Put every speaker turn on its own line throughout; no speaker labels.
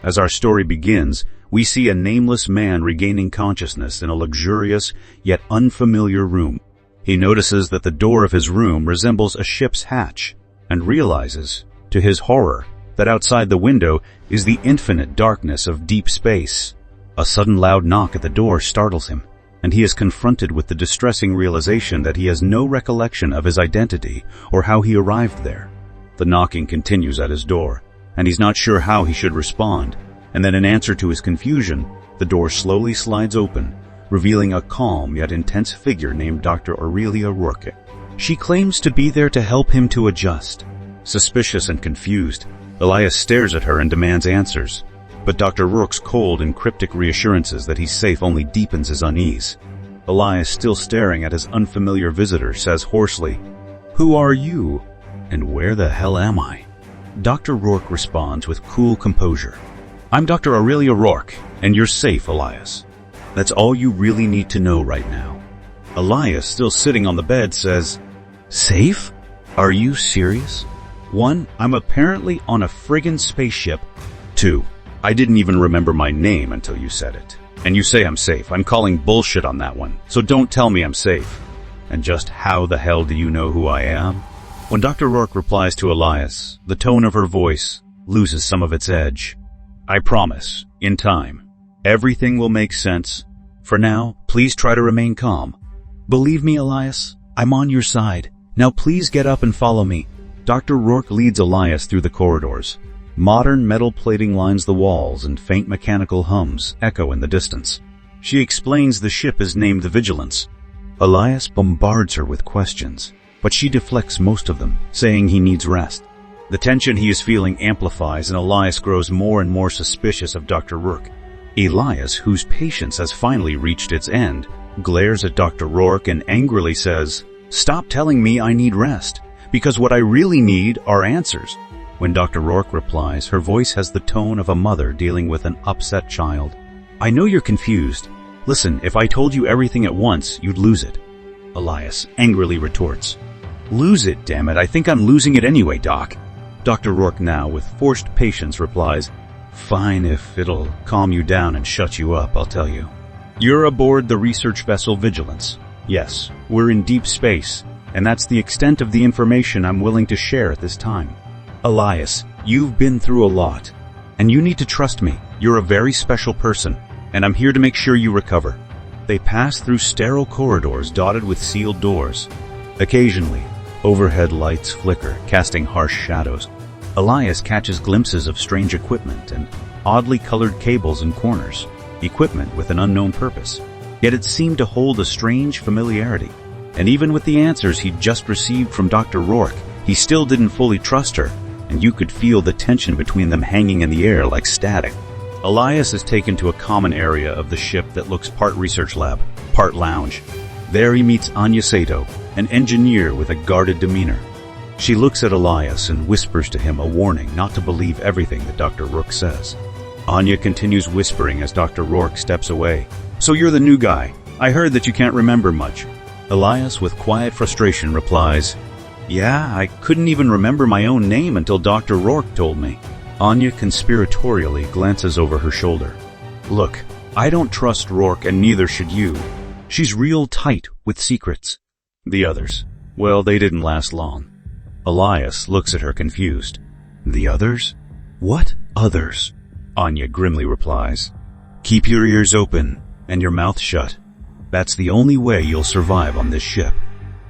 As our story begins, we see a nameless man regaining consciousness in a luxurious yet unfamiliar room. He notices that the door of his room resembles a ship's hatch and realizes, to his horror, that outside the window is the infinite darkness of deep space. A sudden loud knock at the door startles him, and he is confronted with the distressing realization that he has no recollection of his identity or how he arrived there. The knocking continues at his door, and he's not sure how he should respond, and then in answer to his confusion, the door slowly slides open, revealing a calm yet intense figure named Dr. Aurelia Rourke. She claims to be there to help him to adjust. Suspicious and confused, Elias stares at her and demands answers, but Dr. Rourke's cold and cryptic reassurances that he's safe only deepens his unease. Elias, still staring at his unfamiliar visitor, says hoarsely, "Who are you? And where the hell am I?" Dr. Rourke responds with cool composure, "I'm Dr. Aurelia Rourke, and you're safe, Elias. That's all you really need to know right now." Elias, still sitting on the bed, says, "Safe? Are you serious? 1, I'm apparently on a friggin' spaceship. 2, I didn't even remember my name until you said it. And you say I'm safe. I'm calling bullshit on that one, so don't tell me I'm safe. And just how the hell do you know who I am?" When Dr. Rourke replies to Elias, the tone of her voice loses some of its edge. "I promise, in time, everything will make sense. For now, please try to remain calm. Believe me, Elias, I'm on your side. Now please get up and follow me." Dr. Rourke leads Elias through the corridors. Modern metal plating lines the walls and faint mechanical hums echo in the distance. She explains the ship is named the Vigilance. Elias bombards her with questions, but she deflects most of them, saying he needs rest. The tension he is feeling amplifies, and Elias grows more and more suspicious of Dr. Rourke. Elias, whose patience has finally reached its end, glares at Dr. Rourke and angrily says, "Stop telling me I need rest, because what I really need are answers." When Dr. Rourke replies, her voice has the tone of a mother dealing with an upset child. "I know you're confused. Listen, if I told you everything at once, you'd lose it." Elias angrily retorts, "Lose it, damn it. I think I'm losing it anyway, Doc." Dr. Rourke, now with forced patience, replies, "Fine, if it'll calm you down and shut you up, I'll tell you. You're aboard the research vessel Vigilance. Yes, we're in deep space, and that's the extent of the information I'm willing to share at this time. Elias, you've been through a lot, and you need to trust me. You're a very special person, and I'm here to make sure you recover." They pass through sterile corridors dotted with sealed doors. Occasionally, overhead lights flicker, casting harsh shadows. Elias catches glimpses of strange equipment and oddly colored cables in corners, equipment with an unknown purpose. Yet it seemed to hold a strange familiarity. And even with the answers he'd just received from Dr. Rourke, he still didn't fully trust her, and you could feel the tension between them hanging in the air like static. Elias is taken to a common area of the ship that looks part research lab, part lounge. There he meets Anya Sato, an engineer with a guarded demeanor. She looks at Elias and whispers to him a warning not to believe everything that Dr. Rourke says. Anya continues whispering as Dr. Rourke steps away. "So you're the new guy. I heard that you can't remember much." Elias, with quiet frustration, replies, "Yeah, I couldn't even remember my own name until Dr. Rourke told me." Anya conspiratorially glances over her shoulder. "Look, I don't trust Rourke, and neither should you. She's real tight with secrets." The others, well, they didn't last long. Elias looks at her confused. "The others? What others?" Anya grimly replies, "Keep your ears open and your mouth shut. That's the only way you'll survive on this ship."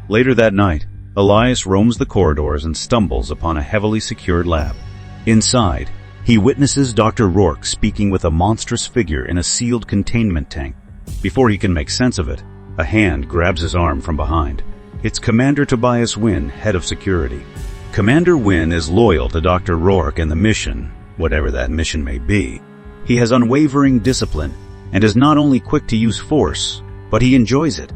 Later that night, Elias roams the corridors and stumbles upon a heavily secured lab. Inside, he witnesses Dr. Rourke speaking with a monstrous figure in a sealed containment tank. Before he can make sense of it, a hand grabs his arm from behind. It's Commander Tobias Wynn, head of security. Commander Wynn is loyal to Dr. Rourke and the mission, whatever that mission may be. He has unwavering discipline and is not only quick to use force, but he enjoys it.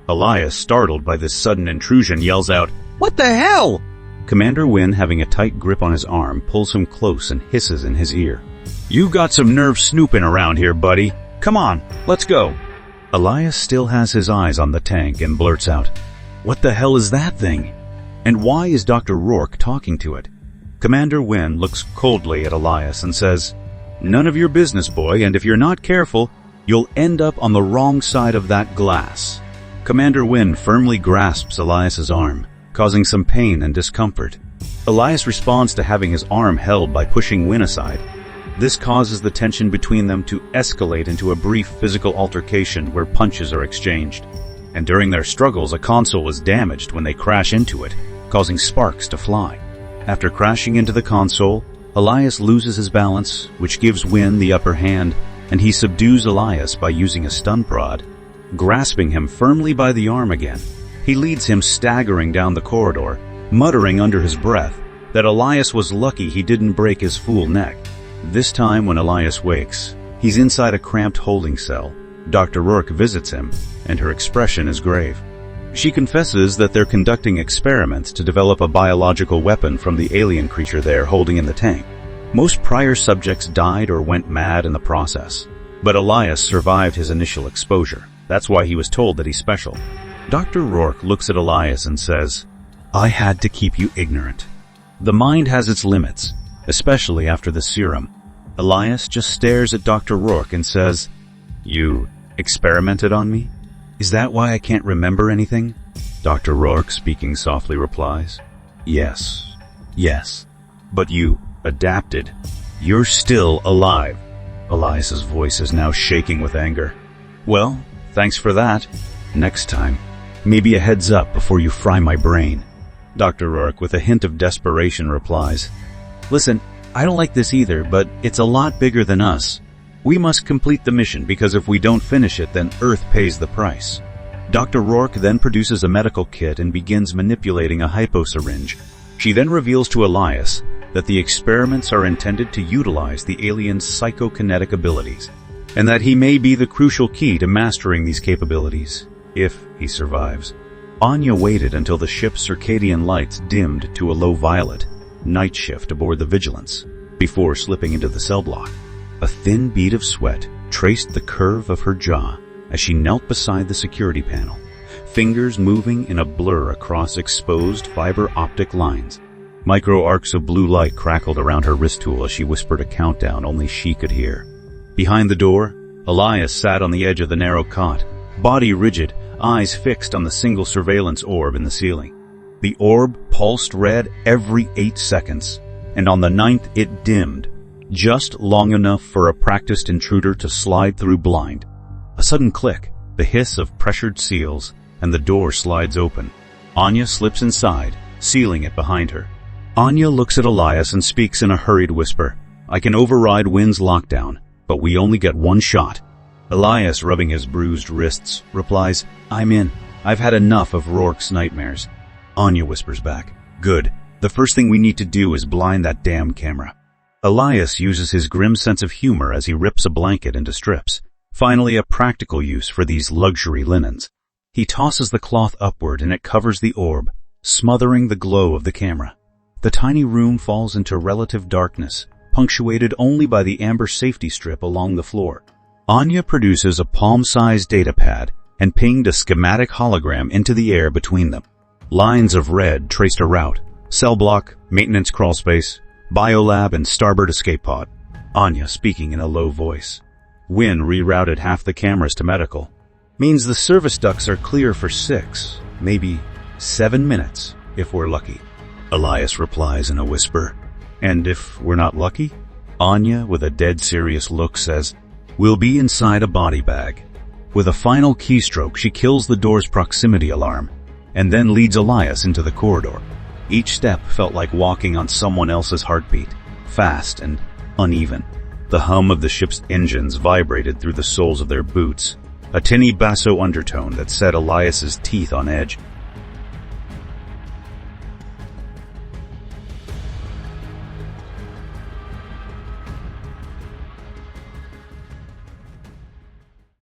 Elias, startled by this sudden intrusion, yells out, "What the hell?" Commander Wynn, having a tight grip on his arm, pulls him close and hisses in his ear, "You've got some nerve snooping around here, buddy. Come on, let's go." Elias still has his eyes on the tank and blurts out, "What the hell is that thing? And why is Dr. Rourke talking to it?" Commander Wynn looks coldly at Elias and says, None of your business, boy, and if you're not careful, you'll end up on the wrong side of that glass. Commander Wynn firmly grasps Elias's arm, causing some pain and discomfort. Elias responds to having his arm held by pushing Wynn aside. This causes the tension between them to escalate into a brief physical altercation where punches are exchanged. And during their struggles, a console is damaged when they crash into it, causing sparks to fly. After crashing into the console, Elias loses his balance, which gives Wynn the upper hand, and he subdues Elias by using a stun prod. Grasping him firmly by the arm again, he leads him staggering down the corridor, muttering under his breath that Elias was lucky he didn't break his fool neck. This time when Elias wakes, he's inside a cramped holding cell. Dr. Rourke visits him, and her expression is grave. She confesses that they're conducting experiments to develop a biological weapon from the alien creature they're holding in the tank. Most prior subjects died or went mad in the process, but Elias survived his initial exposure. That's why he was told that he's special. Dr. Rourke looks at Elias and says, "I had to keep you ignorant." The mind has its limits, especially after the serum. Elias just stares at Dr. Rourke and says, "You experimented on me? Is that why I can't remember anything?" Dr. Rourke, speaking softly, replies, Yes. But you adapted. You're still alive." Elias's voice is now shaking with anger. "Well, thanks for that. Next time, maybe a heads up before you fry my brain." Dr. Rourke, with a hint of desperation, replies, "Listen, I don't like this either, but it's a lot bigger than us. We must complete the mission because if we don't finish it, then Earth pays the price." Dr. Rourke then produces a medical kit and begins manipulating a hyposyringe. She then reveals to Elias that the experiments are intended to utilize the alien's psychokinetic abilities, and that he may be the crucial key to mastering these capabilities, if he survives. Anya waited until the ship's circadian lights dimmed to a low violet, night shift aboard the Vigilance, before slipping into the cell block. A thin bead of sweat traced the curve of her jaw as she knelt beside the security panel, fingers moving in a blur across exposed fiber optic lines. Micro arcs of blue light crackled around her wrist tool as she whispered a countdown only she could hear. Behind the door, Elias sat on the edge of the narrow cot, body rigid, eyes fixed on the single surveillance orb in the ceiling. The orb pulsed red every 8 seconds, and on the 9th it dimmed, just long enough for a practiced intruder to slide through blind. A sudden click, the hiss of pressured seals, and the door slides open. Anya slips inside, sealing it behind her. Anya looks at Elias and speaks in a hurried whisper. "I can override Wynn's lockdown, but we only get one shot." Elias, rubbing his bruised wrists, replies, "I'm in. I've had enough of Rourke's nightmares." Anya whispers back, "Good. The first thing we need to do is blind that damn camera." Elias uses his grim sense of humor as he rips a blanket into strips, finally a practical use for these luxury linens. He tosses the cloth upward and it covers the orb, smothering the glow of the camera. The tiny room falls into relative darkness, punctuated only by the amber safety strip along the floor. Anya produces a palm-sized data pad and pinged a schematic hologram into the air between them. Lines of red traced a route: cell block, maintenance crawlspace, biolab, and starboard escape pod. Anya speaking in a low voice. Wynn rerouted half the cameras to medical. Means the service ducts are clear for 6, maybe 7 minutes, if we're lucky. Elias replies in a whisper. "And if we're not lucky?" Anya, with a dead serious look, says, "We'll be inside a body bag." With a final keystroke, she kills the door's proximity alarm, and then leads Elias into the corridor. Each step felt like walking on someone else's heartbeat, fast and uneven. The hum of the ship's engines vibrated through the soles of their boots, a tinny basso undertone that set Elias's teeth on edge.